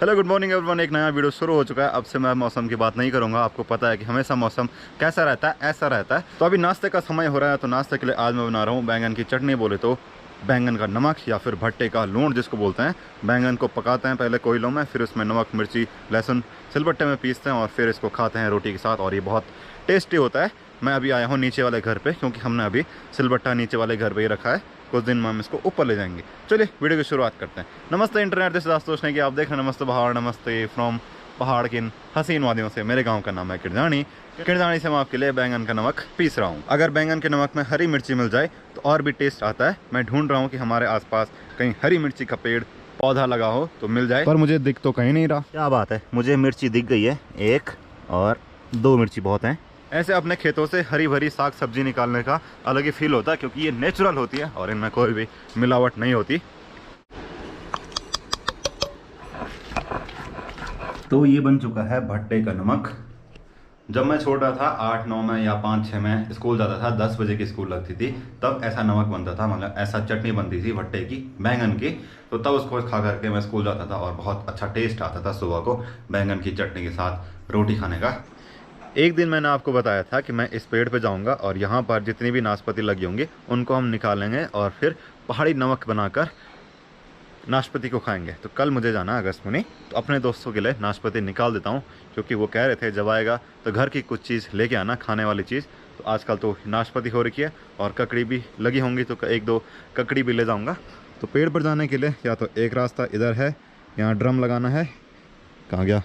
Hello good morning everyone. एक नया video शुरू हो चुका है। अब से मैं मौसम की बात नहीं करूंगा। आपको पता है कि हमेशा मौसम कैसा रहता है, ऐसा रहता है। तो अभी नाश्ते का समय हो रहा है, तो नाश्ते के लिए आज मैं बना रहा हूँ बैंगन की चटनी। बोले तो बैंगन का नमक या फिर भट्टे का लूण जिसको बोलते हैं। बैंगन को पकाते हैं पहले कोयलों में, फिर उसमें नमक मिर्ची लहसुन सिलबट्टे में पीसते हैं और फिर इसको खाते हैं रोटी के साथ, और ये बहुत टेस्टी होता है। मैं अभी आया हूँ नीचे वाले घर पे, क्योंकि हमने अभी सिलबट्टा नीचे वाले घर पे ही रखा है। कुछ दिन में हम इसको ऊपर ले जाएंगे। चलिए वीडियो की शुरुआत करते हैं। नमस्ते इंटरनेट, दिस दोस्तों ने कि आप देख रहे हैं नमस्ते पहाड़। नमस्ते फ्रॉम पहाड़ की हसीन वादियों से। मेरे गांव का नाम है किरजानी। किरजानी से मैं आपके लिए बैंगन का नमक पीस रहा हूँ। अगर बैंगन के नमक में हरी मिर्ची मिल जाए तो और भी टेस्ट आता है। मैं ढूंढ रहा हूँ कि हमारे आसपास कहीं हरी मिर्ची का पेड़ पौधा लगा हो तो मिल जाए, पर मुझे दिख तो कहीं नहीं रहा। क्या बात है, मुझे मिर्ची दिख गई है, एक और दो मिर्ची बहुत हैं। ऐसे अपने खेतों से हरी भरी साग सब्जी निकालने का अलग ही फील होता है, क्योंकि ये नेचुरल होती है और इनमें कोई भी मिलावट नहीं होती। तो ये बन चुका है भट्टे का नमक। जब मैं छोटा था 8-9 में या 5-6 में स्कूल जाता था, 10 बजे की स्कूल लगती थी, तब ऐसा नमक बनता था, मतलब ऐसा चटनी बनती थी भट्टे की बैंगन की। तो तब उसको खा करके मैं स्कूल जाता था और बहुत अच्छा टेस्ट आता था सुबह को बैंगन की चटनी के साथ रोटी खाने का। एक दिन मैंने आपको बताया था कि मैं इस पेड़ पे जाऊंगा और यहाँ पर जितनी भी नाशपाती लगी होंगी उनको हम निकालेंगे और फिर पहाड़ी नमक बनाकर नाशपाती को खाएंगे। तो कल मुझे जाना है अगस्त्यमुनि, तो अपने दोस्तों के लिए नाशपाती निकाल देता हूँ, क्योंकि वो कह रहे थे जब आएगा तो घर की कुछ चीज़ लेके आना, खाने वाली चीज़। तो आजकल तो नाशपाती हो रखी है और ककड़ी भी लगी होंगी, तो एक दो ककड़ी भी ले जाऊँगा। तो पेड़ पर जाने के लिए या तो एक रास्ता इधर है, यहाँ ड्रम लगाना है, कहाँ गया,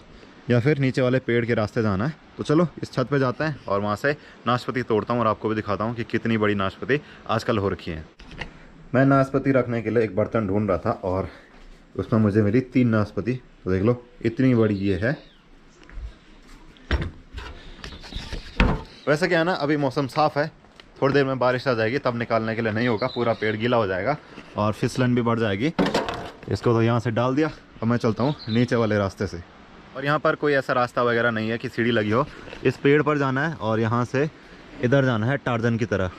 या फिर नीचे वाले पेड़ के रास्ते जाना है। तो चलो इस छत पे जाते हैं और वहाँ से नाशपाती तोड़ता हूँ और आपको भी दिखाता हूँ कि कितनी बड़ी नाशपाती आजकल हो रखी है। मैं नाशपाती रखने के लिए एक बर्तन ढूंढ रहा था और उसमें मुझे मिली 3 नाशपाती। तो देख लो इतनी बड़ी ये है। वैसे क्या है ना, अभी मौसम साफ़ है, थोड़ी देर में बारिश आ जाएगी, तब निकालने के लिए नहीं होगा, पूरा पेड़ गीला हो जाएगा और फिसलन भी बढ़ जाएगी। इसको तो यहाँ से डाल दिया। अब मैं चलता हूँ नीचे वाले रास्ते से। और यहाँ पर कोई ऐसा रास्ता वगैरह नहीं है कि सीढ़ी लगी हो। इस पेड़ पर जाना है और यहाँ से इधर जाना है टार्जन की तरह।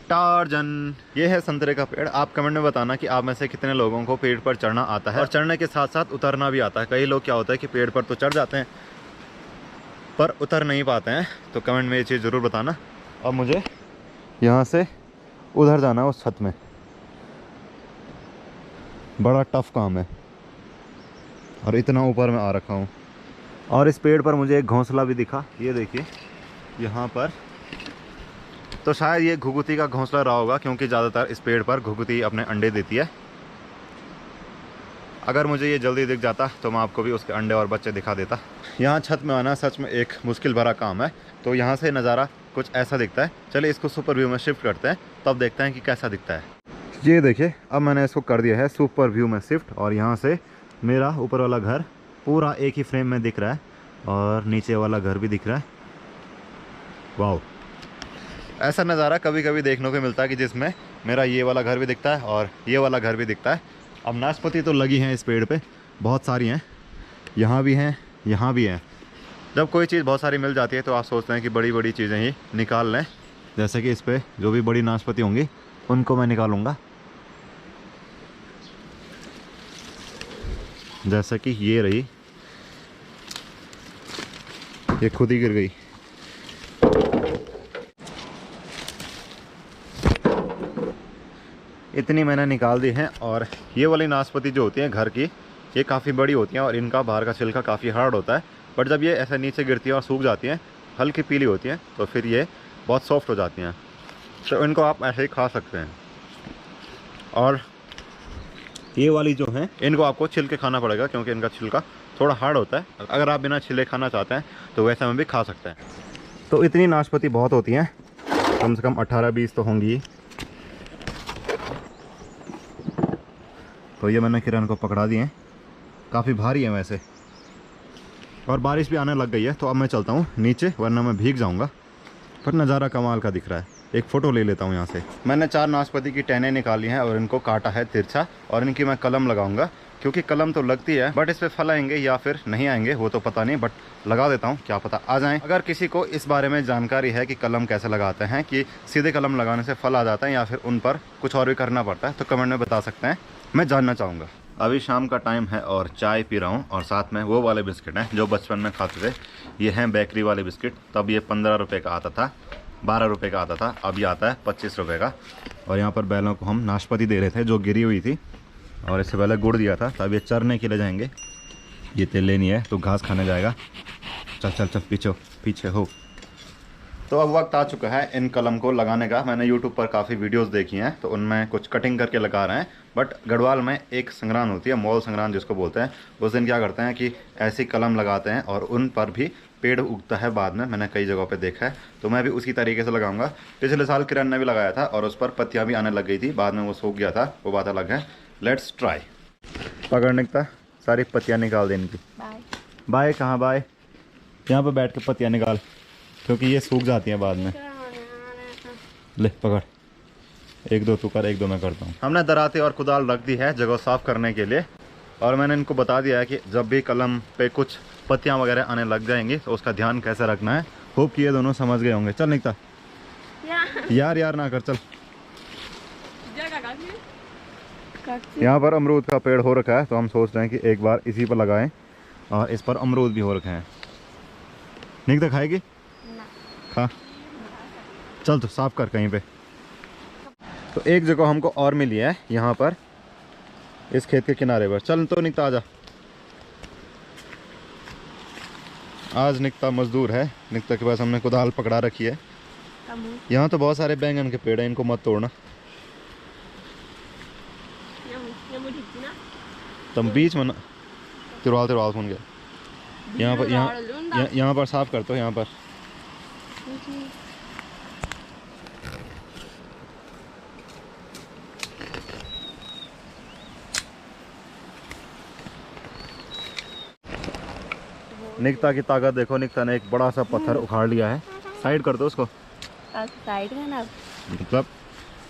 टार्जन, ये है संतरे का पेड़। आप कमेंट में बताना कि आप में से कितने लोगों को पेड़ पर चढ़ना आता है और चढ़ने के साथ साथ उतरना भी आता है। कई लोग क्या होता है कि पेड़ पर तो चढ़ जाते हैं पर उतर नहीं पाते हैं। तो कमेंट में ये चीज़ ज़रूर बताना। अब मुझे यहाँ से उधर जाना है उस छत में। बड़ा टफ काम है और इतना ऊपर मैं आ रखा हूँ। और इस पेड़ पर मुझे एक घोंसला भी दिखा, ये देखिए यहाँ पर। तो शायद ये घुघुती का घोंसला रहा होगा, क्योंकि ज़्यादातर इस पेड़ पर घुघुती अपने अंडे देती है। अगर मुझे ये जल्दी दिख जाता तो मैं आपको भी उसके अंडे और बच्चे दिखा देता। यहाँ छत में आना सच में एक मुश्किल भरा काम है। तो यहाँ से नज़ारा कुछ ऐसा दिखता है। चलिए इसको सुपर व्यू में शिफ्ट करते हैं, तब देखते हैं कि कैसा दिखता है। ये देखिए अब मैंने इसको कर दिया है सुपर व्यू में शिफ्ट, और यहाँ से मेरा ऊपर वाला घर पूरा एक ही फ्रेम में दिख रहा है और नीचे वाला घर भी दिख रहा है। वाह, ऐसा नज़ारा कभी कभी देखने को मिलता है कि जिसमें मेरा ये वाला घर भी दिखता है और ये वाला घर भी दिखता है। अब नाशपाती तो लगी हैं इस पेड़ पे, बहुत सारी हैं, यहाँ भी हैं, यहाँ भी हैं। जब कोई चीज़ बहुत सारी मिल जाती है तो आप सोचते हैं कि बड़ी बड़ी चीज़ें ही निकाल लें। जैसे कि इस पर जो भी बड़ी नाशपाती होंगी उनको मैं निकालूँगा। जैसे कि ये रही, ये खुद ही गिर गई। इतनी मैंने निकाल दी हैं। और ये वाली नाशपाती जो होती है घर की, ये काफ़ी बड़ी होती हैं और इनका बाहर का छिलका काफ़ी हार्ड होता है। बट जब ये ऐसे नीचे गिरती हैं और सूख जाती हैं, हल्की पीली होती हैं, तो फिर ये बहुत सॉफ्ट हो जाती हैं। तो इनको आप ऐसे ही खा सकते हैं। और ये वाली जो हैं इनको आपको छिल के खाना पड़ेगा, क्योंकि इनका छिलका थोड़ा हार्ड होता है। अगर आप बिना छिले खाना चाहते हैं तो वैसे में भी खा सकते हैं। तो इतनी नाशपाती बहुत होती हैं, कम से कम 18-20 तो होंगी। तो ये मैंने किरण को पकड़ा दिए हैं, काफ़ी भारी है वैसे। और बारिश भी आने लग गई है, तो अब मैं चलता हूँ नीचे, वरना मैं भीग जाऊँगा। पर नज़ारा कमाल का दिख रहा है। एक फ़ोटो ले लेता हूँ यहाँ से। मैंने 4 नाशपाती की टहनियाँ निकाली हैं और इनको काटा है तिरछा, और इनकी मैं कलम लगाऊंगा, क्योंकि कलम तो लगती है बट इस पर फल आएंगे या फिर नहीं आएंगे वो तो पता नहीं, बट लगा देता हूँ, क्या पता आ जाएं। अगर किसी को इस बारे में जानकारी है कि कलम कैसे लगाते हैं, कि सीधे कलम लगाने से फल आ जाता है या फिर उन पर कुछ और भी करना पड़ता है, तो कमेंट में बता सकते हैं, मैं जानना चाहूँगा। अभी शाम का टाइम है और चाय पी रहा हूँ और साथ में वो वाले बिस्किट हैं जो बचपन में खाते थे। ये हैं बेकरी वाले बिस्किट। तब ये 15 रुपये का आता था, 12 रुपये का आता था, अब ये आता है 25 रुपये का। और यहाँ पर बैलों को हम नाशपाती दे रहे थे जो गिरी हुई थी, और इससे पहले गुड़ दिया था। तब ये चरने के लिए जाएंगे। ये तेले नहीं है तो घास खाने जाएगा। चल चल चल पीछे पीछे हो। तो अब वक्त आ चुका है इन कलम को लगाने का। मैंने YouTube पर काफ़ी वीडियोस देखी हैं तो उनमें कुछ कटिंग करके लगा रहे हैं। बट गढ़वाल में एक संक्रांत होती है, मौल संक्रांत जिसको बोलते हैं। उस दिन क्या करते हैं कि ऐसी कलम लगाते हैं और उन पर भी पेड़ उगता है बाद में। मैंने कई जगहों पे देखा है, तो मैं भी उसी तरीके से लगाऊंगा। पिछले साल किरण ने भी लगाया था और उस पर पत्तियाँ भी आने लग गई थी, बाद में वो सूख गया था, वो बात अलग है। Let's try. पकड़ने का सारी पत्तियाँ निकाल दे इनकी। बाय कहाँ बाय? यहाँ पर बैठ के पत्तियाँ निकाल, क्योंकि ये सूख जाती हैं बाद में। ले पकड़, एक दो तू कर, एक दो मैं करता हूँ। हमने दराते और कुदाल रख दी है जगह साफ करने के लिए, और मैंने इनको बता दिया है कि जब भी कलम पे कुछ पत्तियाँ वगैरह आने लग जाएंगी तो उसका ध्यान कैसे रखना है। होप कि ये दोनों समझ गए होंगे। चल निकता यार यार ना कर, चल। यहाँ पर अमरूद का पेड़ हो रखा है तो हम सोच रहे हैं कि एक बार इसी पर लगाएं, और इस पर अमरूद भी हो रखे हैं। निकता खाएगी? खा। चल तो साफ कर कहीं पे। तो एक जगह हमको और मिली है यहाँ पर, इस खेत के किनारे पर। चल तो निकता आजा। आज निकता मजदूर है। निकता के पास हमने कुदाल पकड़ा रखी है। यहाँ तो बहुत सारे बैंगन के पेड़ हैं, इनको मत तोड़ना। तुम बीच में ना तिरवाल तिरवाल सुन गया। यहाँ पर यहाँ पर साफ कर। तो यहाँ पर निकता की ताकत देखो। निकता ने एक बड़ा सा पत्थर उखाड़ लिया है। साइड कर दो उसको। साइड करना मतलब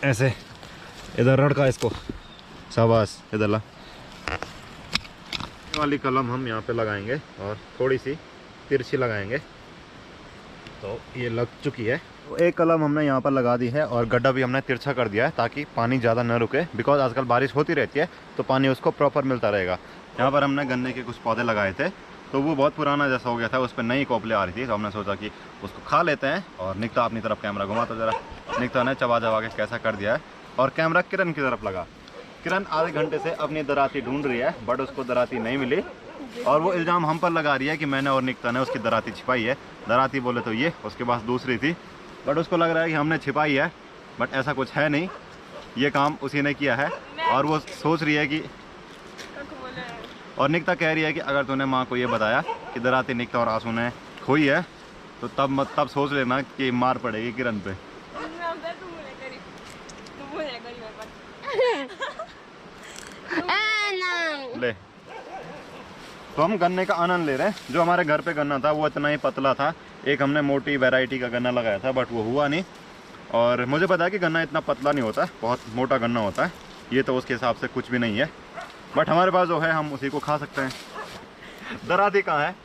ऐसे इधर रड़का इसको। शाबाश, इधर ला। ये वाली कलम हम यहाँ पे लगाएंगे और थोड़ी सी तिरछी लगाएंगे। तो ये लग चुकी है। तो एक कलम हमने यहाँ पर लगा दी है और गड्ढा भी हमने तिरछा कर दिया है ताकि पानी ज़्यादा न रुके, बिकॉज आजकल बारिश होती रहती है तो पानी उसको प्रॉपर मिलता रहेगा। यहाँ पर हमने गन्ने के कुछ पौधे लगाए थे तो वो बहुत पुराना जैसा हो गया था, उस पर नई कोपले आ रही थी, तो हमने सोचा कि उसको खा लेते हैं। और निकता अपनी तरफ कैमरा घुमा तो ज़रा। निकता ने चबा चबा के कैसा कर दिया है। और कैमरा किरण की तरफ लगा। किरण आधे घंटे से अपनी दराती ढूंढ रही है, बट उसको दराती नहीं मिली और वो इल्ज़ाम हम पर लगा रही है कि मैंने और निकता ने उसकी दराती छिपाई है। दराती बोले तो ये, उसके पास दूसरी थी, बट उसको लग रहा है कि हमने छिपाई है, बट ऐसा कुछ है नहीं। ये काम उसी ने किया है और वो सोच रही है कि, और निकता कह रही है कि अगर तूने माँ को ये बताया कि दराती निकता और आंसू ने खोई है तो तब सोच लेना कि मार पड़ेगी किरण पे। ले तो हम गन्ने का आनंद ले रहे हैं। जो हमारे घर पे गन्ना था वो इतना ही पतला था। एक हमने मोटी वैरायटी का गन्ना लगाया था बट वो हुआ नहीं। और मुझे पता है कि गन्ना इतना पतला नहीं होता, बहुत मोटा गन्ना होता है। ये तो उसके हिसाब से कुछ भी नहीं है, बट हमारे पास जो है हम उसी को खा सकते हैं। दराती कहाँ है?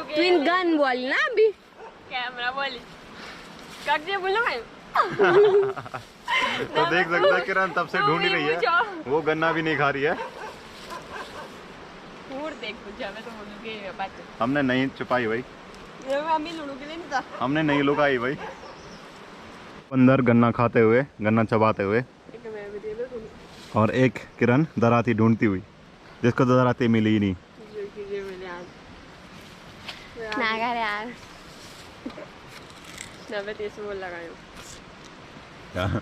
ट्विन गन बोली ना अभी। कैमरा बोली। काट बोलो भाई। तो देख सकते हैं किरण तब से ढूंढ ही रही है, वो गन्ना भी नहीं खा रही है। हमने नहीं छुपाई भाई, हमने नहीं लुकाई भाई। अंदर गन्ना खाते हुए, गन्ना चबाते हुए, और एक किरण दराती ढूंढती हुई, जिसको तो दराती मिली ही नहीं। यार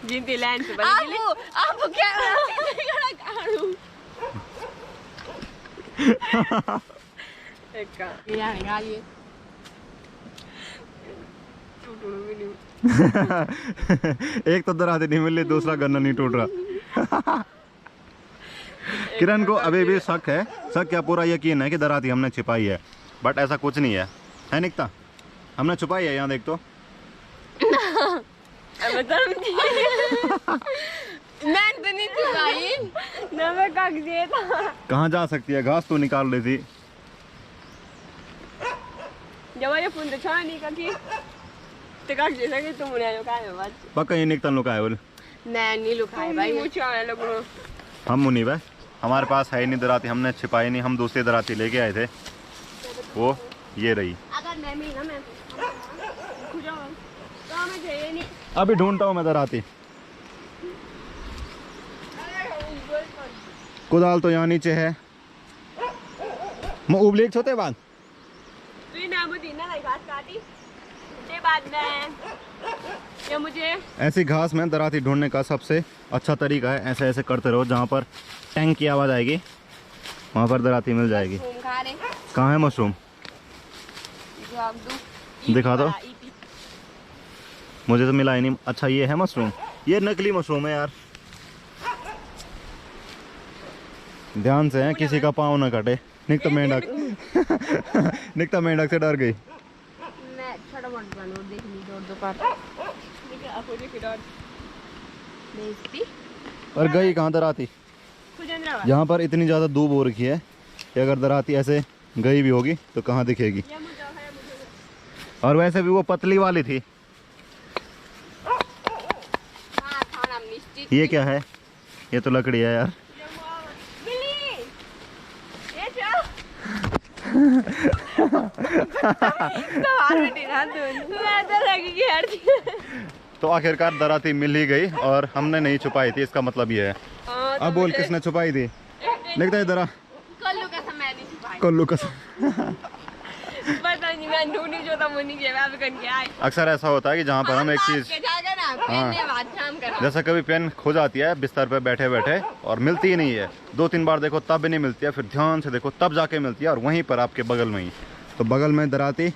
जिंती लाइन से बनी आप क्या एक का ये निकाल ये एक तो दराती नहीं मिल रही, दूसरा गन्ना नहीं टूट रहा। किरण को अभी भी शक है, शक क्या पूरा यकीन है कि दराती हमने छिपाई है, बट ऐसा कुछ नहीं है निकता? हमने छुपाई है, यहाँ देख तो। मैं तो नहीं छुपाई ना, मैं कागज़ था। कहाँ जा सकती है, घास तो निकाल रही थी। जब ये फोन तो छा नहीं का की तो कागज़ सके तुम उन्हें लुकाए बात। पक्का ये निकता लुकाए बोल। मैं नहीं लुकाए भाई मुझे आने लगो। हम मुनीब है, हमारे पास है ही नहीं दराती, हमने छिपाई नहीं, हम दूसरी दराती लेके आए थे, वो ये रही। अगर मैं भी ना मैं तो हमें चाहिए नहीं। अभी ढूंढता हूँ मैं दराती। कुदाल तो यहाँ नीचे है। मैं उबली एक छोटे बाद ये मुझे ऐसी घास में दराती ढूंढने का सबसे अच्छा तरीका है, ऐसे ऐसे करते रहो, जहाँ पर टैंक की आवाज़ आएगी वहाँ पर दराती मिल जाएगी। खा रहे कहाँ है मशरूम? जो आप दो दिखा दो, मुझे तो मिला ही नहीं। अच्छा ये है मशरूम, ये नकली मशरूम है यार, ध्यान से है, किसी का पाँव ना कटे। निकता मेंढक निकता मेंढक से डर गई। मैं छोटा मोटा बनो देख ली दौड़ दो पर देखती और गई कहाँ दराती? यहाँ पर इतनी ज़्यादा धूप हो रखी है कि अगर दराती ऐसे गई भी होगी तो कहाँ दिखेगी। और वैसे भी वो पतली वाली थी। ये क्या है? ये तो लकड़ी है यार। तो आखिरकार दराती मिल ही गई और हमने नहीं छुपाई थी, इसका मतलब ये है। अब बोल किसने छुपाई थी? लिखता है दरा कल्लू का समय नहीं छुपाई। कल्लू का। पता नहीं मैं ढूंढी जो था मुनी के मैं करके आई। अक्सर ऐसा होता है कि जहाँ पर हम एक चीज, जैसा कभी पेन खो जाती है बिस्तर पे बैठे बैठे और मिलती ही नहीं है, 2-3 बार देखो तब भी नहीं मिलती है, फिर ध्यान से देखो तब जाके मिलती है, और वहीं पर आपके बगल में ही। तो बगल में दराती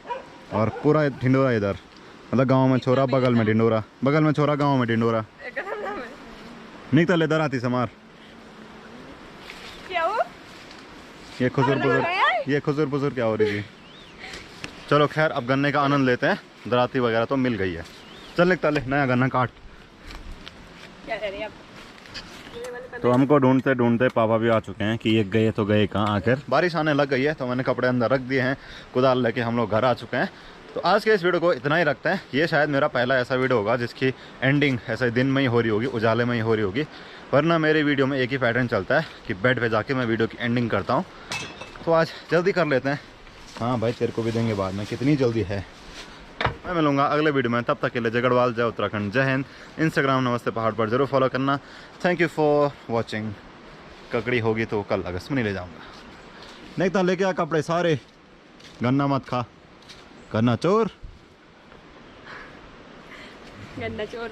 और पूरा ढिंडोरा इधर, मतलब गाँव में छोरा, बगल में ढिंडोरा, बगल में छोरा, गाँव में ढिंडोरा। निकता ले दराती समार। ये खुजूर पुजूर क्या हो रही थी? चलो खैर, अब गन्ने का आनंद लेते हैं। दराती वगैरह तो मिल गई है। चल निकता ले, नया गन्ना काट। तो हमको ढूंढते ढूंढते पापा भी आ चुके हैं कि ये गए तो गए कहाँ। आखिर बारिश आने लग गई है तो मैंने कपड़े अंदर रख दिए हैं, कुदाल लेके हम लोग घर आ चुके हैं। तो आज के इस वीडियो को इतना ही रखते हैं। ये शायद मेरा पहला ऐसा वीडियो होगा जिसकी एंडिंग ऐसे दिन में ही हो रही होगी, उजाले में ही हो रही होगी, वरना मेरे वीडियो में एक ही पैटर्न चलता है कि बेड पे जाके मैं वीडियो की एंडिंग करता हूँ। तो आज जल्दी कर लेते हैं। हाँ भाई, तेरे को भी देंगे बाद में, कितनी जल्दी है। मैं मिलूंगा अगले वीडियो में, तब तक के लिए जय गढ़वाल, जय उत्तराखंड, जय हिंद। इंस्टाग्राम नमस्ते पहाड़ पर जरूर फॉलो करना। Thank you for watching. ककड़ी होगी तो कल अगस्त में नहीं ले जाऊँगा। नहीं तो लेके आ कपड़े सारे, गन्ना मत खा, गन्ना चोर। गन्ना चोर।